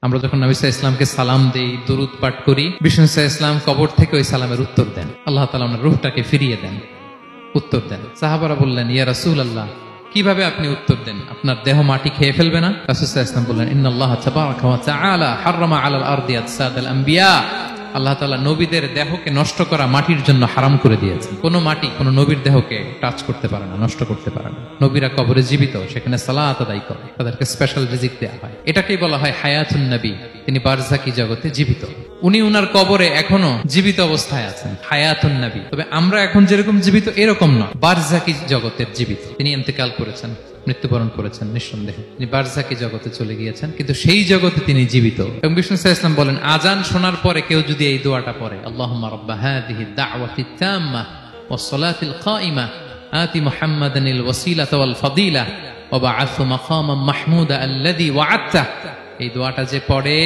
আমরা যখন নবী সাল্লাল্লাহু আলাইহি ইসলামকে সালাম দেই, দরুদ পাঠ করি, বিষ্ণু সাল্লাল্লাহু আলাইহি ইসলাম কবর থেকে ওই সালামের উত্তর দেন। আল্লাহ তাআলা ওনার রূহটাকে ফিরিয়ে দেন, উত্তর দেন। সাহাবারা বললেন, ইয়া রাসূলুল্লাহ, কিভাবে আপনি উত্তর দেন? আপনার দেহ মাটি খেয়ে ফেলবে না? রাসূল সাল্লাল্লাহু আলাইহি ইসলাম বললেন, ইন্নাল্লাহা তাবারাকা ওয়া তাআলা হাররামা আলাল আরদি আজসাদাল আম্বিয়া। আল্লাহ তাআলা নবীদের দেহকে নষ্ট করা মাটির জন্য হারাম করে দিয়েছেন। কোন মাটি কোন নবীর দেহকে টাচ করতে পারে না, নষ্ট করতে পারে না। নবীরা কবরে জীবিত, সেখানে সালাত আদায় করে, তাদেরকে স্পেশাল রিজিক দেওয়া হয়। এটাকেই বলা হয় হায়াতুন নবী। তিনি বারজাকি জগতে জীবিত, উনি উনার কবরে এখনো জীবিত অবস্থায় আছেন, হায়াতুন নবী। তবে আমরা এখন যেরকম জীবিত এরকম নয়, বারজাকি জগতের জীবিত। তিনি ইন্তেকাল করেছেন, মৃত্যুবরণ করেছেন, নিঃসন্দেহে তিনি বারজাকি জগতে চলে গিয়েছেন, কিন্তু সেই জগতে তিনি জীবিত। এবং বিষ্ণু সাল্লাল্লাহু আলাইহি ওয়াসাল্লাম বলেন, আজান শোনার পরে কেউ যদি এই দোয়াটা পড়ে, আল্লাহুম্মা রাব্বা হাযিহি দাওয়াতিত তাম্মা ওয়াস সালাতিল কাইমা আতি মুহাম্মাদানিল ওয়াসিলাতা ওয়াল ফাদিলা ওয়া বা'আথহু মাকামান মাহমুদা আল্লাযী ওয়া'আদতা। এই দোয়াটা যে পড়ে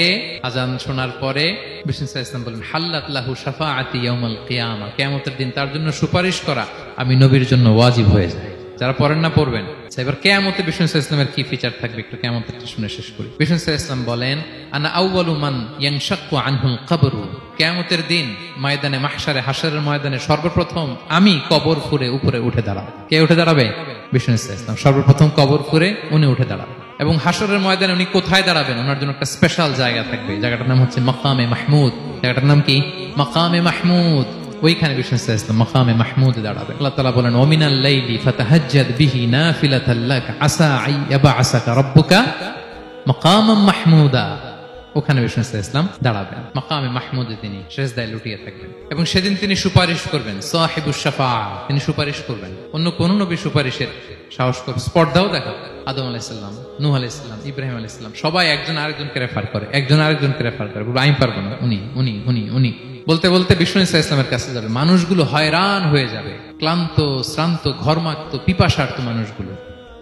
আজান শোনার পরে, বিষ্ণু সাল্লাল্লাহু আলাইহি ওয়াসাল্লাম বলেন, হাল্লাত লাহু শাফাআতি ইয়াউমাল কিয়ামা। কিয়ামতের দিন তার জন্য সুপারিশ করা আমি নবীর জন্য ওয়াজিব হয়ে যায়। যারা পড়েন না পড়বেন। এবার কিয়ামতে বিষ্ণু সাল্লাল্লাহু আলাইহি ওয়াসাল্লামের কি ফিচার থাকবে একটু কিয়ামতেরটা শুনে শেষ করি। বিষ্ণু সাল্লাল্লাহু আলাইহি ওয়াসাল্লাম বলেন, আনা আউয়ালু মান ইয়ানশাক্কু আনহুল কবরু। কিয়ামতের দিন ময়দানে মাহশারে, হাশরের ময়দানে সর্বপ্রথম আমি কবর ফুঁড়ে উপরে উঠে দাঁড়াবো। কে উঠে দাঁড়াবে? বিষ্ণু সাল্লাল্লাহু আলাইহি ওয়াসাল্লাম সর্বপ্রথম কবর ফুঁড়ে উনি উঠে দাঁড়াবেন। এবং হাশরের ময়দানে উনি কোথায় দাঁড়াবেন? ওনার জন্য একটা স্পেশাল জায়গা থাকবে। জায়গাটার নাম হচ্ছে মাকামে মাহমুদ। জায়গাটার নাম কি? মাকামে মাহমুদ। ওইখানে বিষ্ণু সাল্লাল্লাহু আলাইহি ওয়াসাল্লাম মাকামে মাহমুদে দাঁড়াবেন। আল্লাহ তাআলা বলেন, ওয়া মিনাল লাইলি ফাতাহাজ্জাদ বিহি নাফিলাতাল লাক আসা আইয়াবআসাকা রাব্বুকা মাকামান মাহমুদা। ওখানে বিষ্ণু সাল্লাল্লাহু আলাইহি ওয়াসাল্লাম দাঁড়াবেন, মাকামে মাহমুদে তিনি সিজদায় লুটিয়ে থাকবেন। এবং সেদিন তিনি সুপারিশ করবেন, সাহিবুশ শাফাআ, তিনি সুপারিশ করবেন। অন্য কোন নবী সুপারিশের সাহস করবে, স্পর্ধাও দেখাবে। আদম আলাইহিস সালাম, নূহ আলাইহিস সালাম, ইব্রাহিম আলাইহিস সালাম, সবাই একজন আরেকজনকে রেফার করে, একজন আরেকজনকে রেফার করে, আমি পারবো না, উনি উনি উনি উনি বলতে বলতে বিষ্ণু সাল্লাল্লাহু আলাইহি ওয়াসাল্লামের কাছে যাবে। মানুষগুলো হয়রান হয়ে যাবে, ক্লান্ত, শ্রান্ত, ঘর্মাক্ত, পিপাসার্ত মানুষগুলো।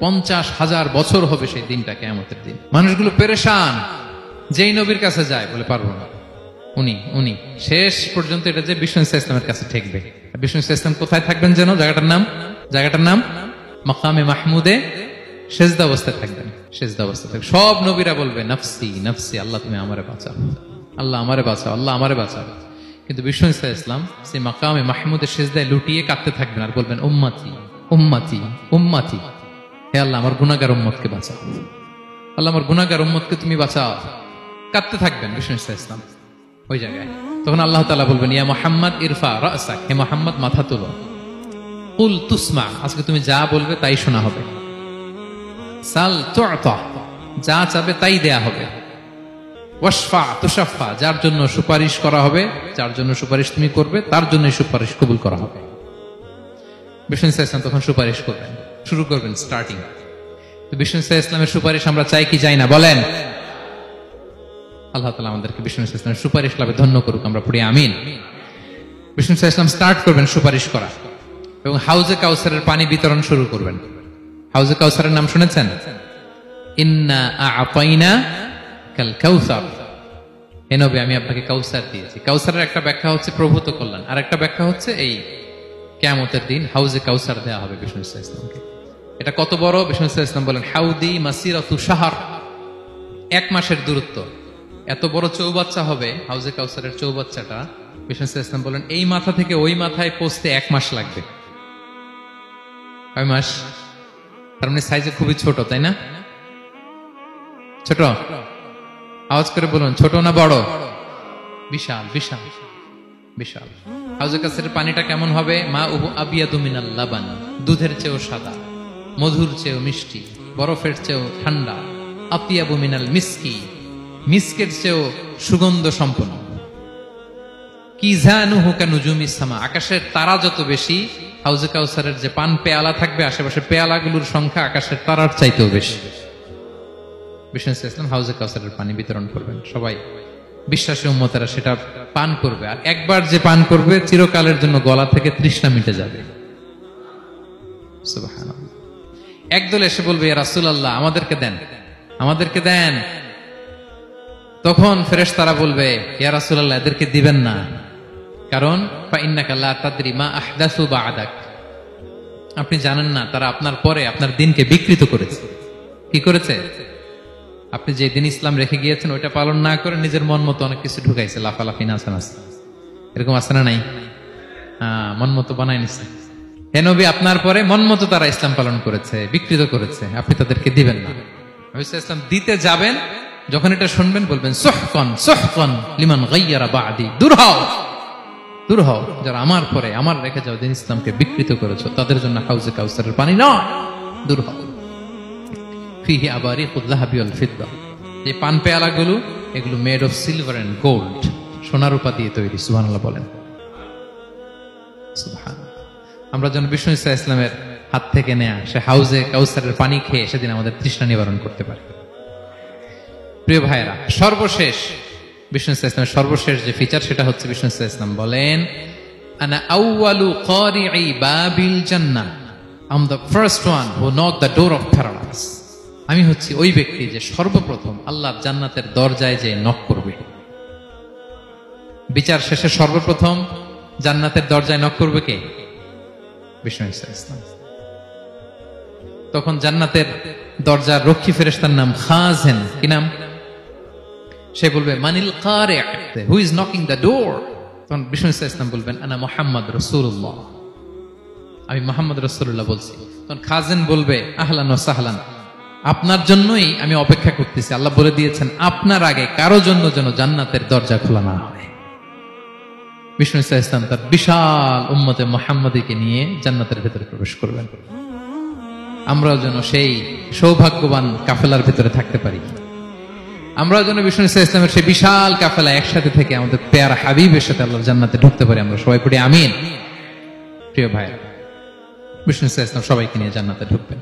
50,000 বছর হবে সেই দিনটা, কিয়ামতের দিন। মানুষগুলো পেরেশান, যেই নবীর কাছে যায় বলে পারবো না, উনি উনি। শেষ পর্যন্ত এটা যে বিষ্ণু সাল্লাল্লাহু আলাইহি ওয়াসাল্লামের কাছে ঠেকবে। বিষ্ণু সাল্লাল্লাহু আলাইহি ওয়াসাল্লাম কোথায় থাকবেন যেন? জায়গাটার নাম মাকামে মাহমুদে সেজদা অবস্থায় থাকবেন, সেজদা অবস্থায় থাকবেন। সব নবীরা বলবে, নাফসি নাফসি, আল্লাহ তুমি আমারে বাঁচাও, আল্লাহ আমারে বাঁচাও, আল্লাহ আমারে বাঁচাও। কিন্তু বিষ্ণু সাল্লাল্লাহু আলাইহি ওয়াসাল্লাম সেই মাকামে মাহমুদের সেজদায় লুটিয়ে কাঁদতে থাকবেন আর বলবেন, উম্মতি উম্মতি উম্মতি, হে আল্লাহ আমার গুনাহগার উম্মতকে বাঁচাও, আল্লাহ আমার গুনাহগার উম্মতকে তুমি বাঁচাও। কাঁদতে থাকবেন বিষ্ণু সাল্লাল্লাহু আলাইহি ওয়াসাল্লাম ওই জায়গায়। তখন আল্লাহ তাআলা বলবেন, ইয়া মুহাম্মদ ইরফা রাসাক, হে মুহাম্মদ মাথা তোলো, কুল তুসমা, আজকে তুমি যা বলবে তাই শোনা হবে, সাল তু'তা, যা চাবে তাই দেয়া হবে, ওয়াশফা তুশাফা, যার জন্য সুপারিশ করা হবে, যার জন্য সুপারিশ তুমি করবে তার জন্য সুপারিশ কবুল করা হবে। বিষ্ণু সাল্লাল্লাহু আলাইহি ওয়াসাল্লাম তখন সুপারিশ করবেন, শুরু করবেন, স্টার্টিং। তো বিষ্ণু সাল্লাল্লাহু আলাইহি ওয়াসাল্লামের সুপারিশ আমরা চাই কি চাই না বলেন? আল্লাহ তাআলা আমাদেরকে বিষ্ণু সাল্লাল্লাহু আলাইহি ওয়াসাল্লামের সুপারিশ লাভে ধন্য করুক, আমরা পড়ি আমিন। বিষ্ণু সাল্লাল্লাহু আলাইহি ওয়াসাল্লাম স্টার্ট করবেন সুপারিশ করা এবং হাউজে কাউসারের পানি বিতরণ শুরু করবেন। হাউজে কাউসারের নাম শুনেছেন? ইন্না আ'তাইনা কাল কাউসার, হে নবী আমি আপনাকে কাউসার দিয়েছি। কাউসারের একটা ব্যাখ্যা হচ্ছে প্রভূত কল্যাণ, আর একটা ব্যাখ্যা হচ্ছে এই কিয়ামতের দিন হাউজে কাউসার দেওয়া হবে বিষ্ণু সাল্লাল্লাহু আলাইহি ওয়াসাল্লামকে। এটা কত বড়? বিষ্ণু সাল্লাল্লাহু আলাইহি ওয়াসাল্লাম বলেন, হাউদি মাসিরাতু শাহর, 1 মাসের দূরত্ব। এত বড় চৌবাচ্চা হবে হাউজে কাউসারের চৌবাচ্চাটা। বিষ্ণু সাল্লাল্লাহু আলাইহি ওয়াসাল্লাম বলেন, এই মাথা থেকে ওই মাথায় পৌঁছতে 1 মাস লাগবে। কয় মাস? তার মানে সাইজে খুবই ছোট, তাই না? ছোট? আওয়াজ করে বলুন, ছোট না বড়? বিশাল বিশাল বিশাল। হাউজে কাউসারের পানিটা কেমন হবে? মা উহু আবিয়াদু মিনাল লাবান, দুধের চেয়েও সাদা, মধুর চেয়েও মিষ্টি, বরফের চেয়েও ঠান্ডা, আতিয়াবু মিনাল মিসকি, মিসকের চেয়েও সুগন্ধ সম্পন্ন, কিজানুহু কানুজুমিস সামা, আকাশের তারা যত বেশি, হাউজে কাউসারের যে পান পেয়ালা থাকবে আশেপাশে পেয়ালাগুলোর সংখ্যা আকাশের তারার চাইতেও বেশি। বিষ্ণু সাল্লাল্লাহু আলাইহি ওয়াসাল্লাম হাউজে কাউসারের পানি বিতরণ করবেন, সবাই বিশ্বাসী উম্মতেরা সেটা পান করবে। আর একবার যে পান করবে চিরকালের জন্য গলা থেকে তৃষ্ণা মিটে যাবে। সুবহানাল্লাহ। একদল এসে বলবে, ইয়া রাসূলুল্লাহ আমাদেরকে দেন, আমাদেরকে দেন। তখন ফেরেশতারা বলবে, ইয়া রাসূলুল্লাহ এদেরকে দিবেন না, কারণ ফা ইন্নাকা লা তাদরি মা আহদাসু বা'দাক, আপনি জানেন না তারা আপনার পরে আপনার দিনকে বিকৃত করেছে। কি করেছে? আপনি যে দিন ইসলাম রেখে গিয়েছেন ওইটা পালন না করে নিজের মন মতো অনেক কিছু ঢুকাইছে, লাফালাফি নাচানাচি, এরকম আছে না নাই? মন মতো বানাই নিছে। হে নবী, আপনার পরে মন মতো তারা ইসলাম পালন করেছে, বিকৃত করেছে, আপনি তাদেরকে দিবেন না। ইসলাম দিতে যাবেন, যখন এটা শুনবেন বলবেন সুহকান সুহকান লিমান গায়্যারা বাদি, দূর হও, দূর হও, যারা আমার পরে আমার রেখে যাও দিন ইসলামকে বিকৃত করেছো, তাদের জন্য হাউজে কাউসারের পানি নয়, দূর হও। ফিহি আবারিকুল যাহাবি ওয়াল ফিদ্দা, যে পান পেয়ালাগুলো এগুলো made of silver and gold, সোনা রূপা দিয়ে তৈরি। সুবহানাল্লাহ বলেন। সুবহানাল্লাহ। আমরা যেন বিষ্ণু ইসা ইসলামের হাত থেকে নেয়া সে হাউজে কাউসারের পানি খেয়ে সেদিন আমাদের তৃষ্ণা নিবারণ করতে পারে। প্রিয় ভাইয়েরা, সর্বশেষ বিষ্ণু ইসা ইসলামের সর্বশেষ যে ফিচার সেটা হচ্ছে বিষ্ণু ইসা ইসলাম বলেন আনা আউয়ালু কারিই বাবিল জান্নাহ, I am the first one who knock the door of paradise. আমি হচ্ছি ওই ব্যক্তি যে সর্বপ্রথম আল্লাহর জান্নাতের দরজায় যে নক করবে। বিচার শেষে সর্বপ্রথম জান্নাতের দরজায় নক করবে কে? বিষ্ণু ইসা ইসলাম। তখন জান্নাতের দরজার রক্ষী ফেরেশতার নাম খাজেন। কি নাম? সে বলবে মানিল কারি, who is knocking the door? তখন বিষ্ণু ইসা ইসলাম বলবেন আনা মুহাম্মদ রাসূলুল্লাহ, আমি মুহাম্মদ রাসূলুল্লাহ বলছি। তখন খাজেন বলবে আহলান ওয়া সাহলান, আপনার জন্যই আমি অপেক্ষা করতেছি, আল্লাহ বলে দিয়েছেন আপনার আগে কারো জন্য যেন জান্নাতের দরজা খোলা না হয়। বিষ্ণু ইসা ইসলাম তার বিশাল উম্মতে মুহাম্মাদীকে নিয়ে জান্নাতের ভেতরে প্রবেশ করবেন। আমরাও যেন সেই সৌভাগ্যবান কাফেলার ভেতরে থাকতে পারি। আমরাও যেন বিষ্ণু ইসা ইসলামের সেই বিশাল কাফেলা একসাথে থেকে আমাদের পেয়ারা হাবিবের সাথে আল্লাহর জান্নাতে ঢুকতে পারি। আমরা সবাই পড়ি আমিন। প্রিয় ভাই, বিষ্ণু ইসা ইসলাম সবাইকে নিয়ে জান্নাতে ঢুকবেন।